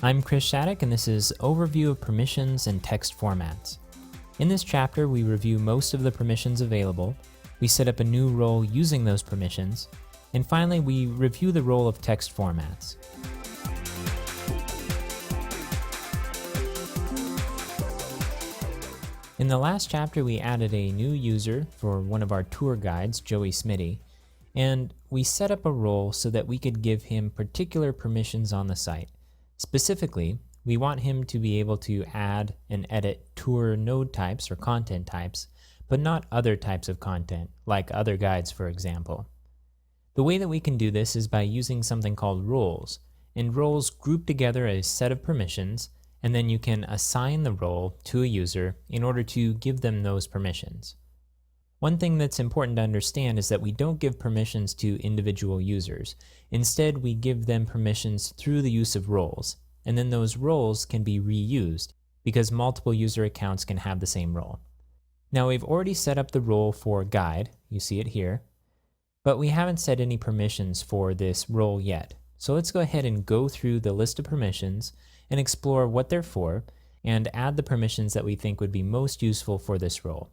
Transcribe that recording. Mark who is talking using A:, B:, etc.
A: I'm Chris Shattuck, and this is Overview of Permissions and Text Formats. In this chapter, we review most of the permissions available, we set up a new role using those permissions, and finally we review the role of text formats. In the last chapter, we added a new user for one of our tour guides, Joey Smitty, and we set up a role so that we could give him particular permissions on the site. Specifically, we want him to be able to add and edit tour node types or content types, but not other types of content, like other guides, for example. The way that we can do this is by using something called roles, and roles group together a set of permissions, and then you can assign the role to a user in order to give them those permissions. One thing that's important to understand is that we don't give permissions to individual users. Instead, we give them permissions through the use of roles, and then those roles can be reused because multiple user accounts can have the same role. Now, we've already set up the role for guide, you see it here, but we haven't set any permissions for this role yet. So let's go ahead and go through the list of permissions and explore what they're for and add the permissions that we think would be most useful for this role.